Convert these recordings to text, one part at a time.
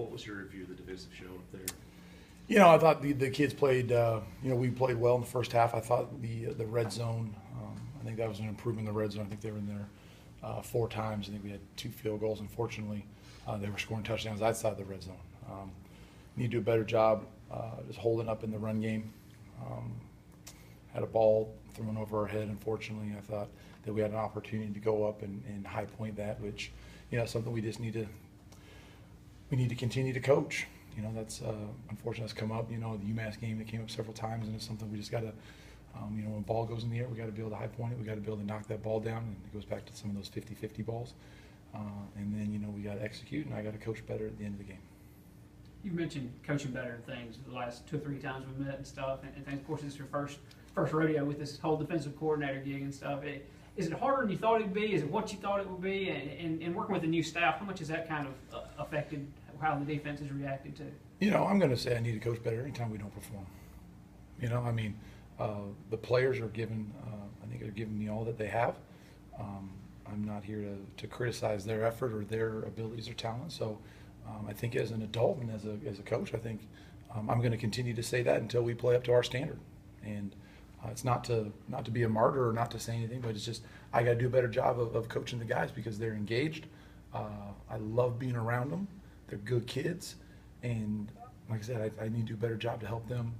What was your review of the defensive show up there? You know, I thought the kids played, we played well in the first half. I thought the red zone, I think that was an improvement in the red zone. I think they were in there 4 times. I think we had 2 field goals. Unfortunately, they were scoring touchdowns outside the red zone. Need to do a better job just holding up in the run game. Had a ball thrown over our head, unfortunately. I thought that we had an opportunity to go up and high point that, which, something we just need to continue to coach. That's unfortunately that's come up. The UMass game that came up several times, and it's something we just got to, when the ball goes in the air, we got to be able to high point it. We got to be able to knock that ball down, and it goes back to some of those 50-50 balls. And then we got to execute, and I got to coach better at the end of the game. You mentioned coaching better and things the last 2 or 3 times we met and stuff, and things. Of course, this is your first rodeo with this whole defensive coordinator gig and stuff. Is it harder than you thought it would be? Is it what you thought it would be? And working with a new staff, how much has that kind of affected how the defense has reacted to? I'm going to say I need to coach better anytime we don't perform. The players are given, I think they're giving me all that they have. I'm not here to criticize their effort or their abilities or talent. So I think as an adult and as a coach, I think I'm going to continue to say that until we play up to our standard. And it's not to be a martyr or not to say anything, but it's just I got to do a better job of coaching the guys because they're engaged. I love being around them. They're good kids, and like I said, I need to do a better job to help them,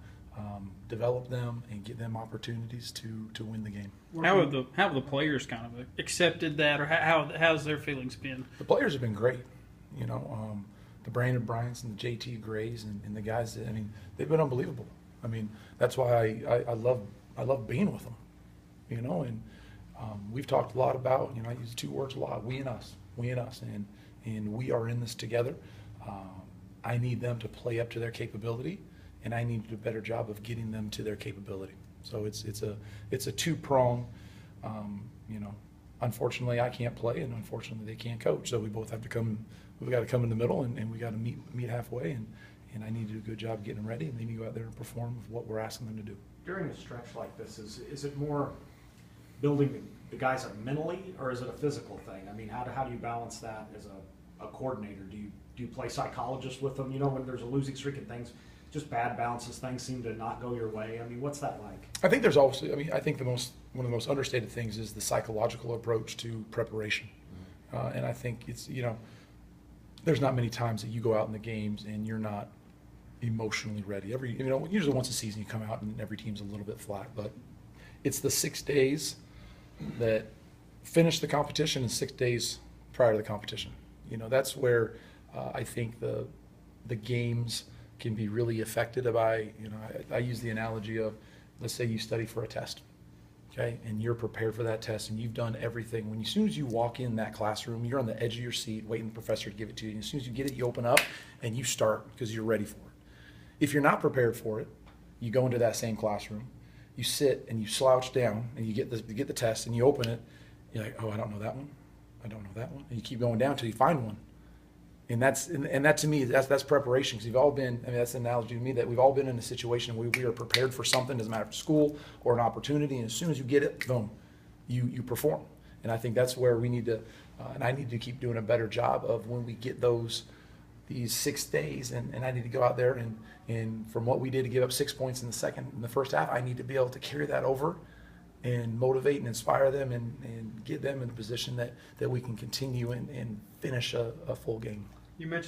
develop them, and give them opportunities to win the game. How have the players kind of accepted that, or how's their feelings been? The players have been great. The Brandon Bryants and the JT Grays and the guys. They've been unbelievable. That's why I love being with them. And we've talked a lot about. I use 2 words a lot: we and us, and we are in this together. I need them to play up to their capability, and I need to do a better job of getting them to their capability. So it's a 2-prong. Unfortunately, I can't play, and unfortunately, they can't coach. So we both have to come. We've got to come in the middle, and we got to meet halfway. And I need to do a good job getting them ready, and they need to go out there and perform with what we're asking them to do. During a stretch like this, is it more building the guys up mentally, or is it a physical thing? How do you balance that as a coordinator? Do you play psychologist with them? When there's a losing streak and things, just bad bounces, things seem to not go your way. What's that like? I think there's also. I think one of the most understated things is the psychological approach to preparation, and I think it's there's not many times that you go out in the games and you're not emotionally ready. Usually once a season you come out and every team's a little bit flat, but it's the 6 days that finish the competition and 6 days prior to the competition. That's where I think the games can be really affected by, I use the analogy of, let's say you study for a test, okay, and you're prepared for that test and you've done everything. As soon as you walk in that classroom, you're on the edge of your seat waiting for the professor to give it to you. And as soon as you get it, you open up and you start because you're ready for it. If you're not prepared for it, you go into that same classroom, you sit and you slouch down and you get the test and you open it, you're like, oh, I don't know that one. I don't know that one. And you keep going down until you find one. And that to me, that's preparation, because we've all been, that's an analogy to me that we've all been in a situation where we are prepared for something, doesn't matter if it's school or an opportunity, and as soon as you get it, boom, you perform. And I think that's where we need to, and I need to keep doing a better job of when we get these 6 days, and I need to go out there and from what we did to give up 6 points in the first half, I need to be able to carry that over and motivate and inspire them and get them in a position that we can continue and finish a full game. You mentioned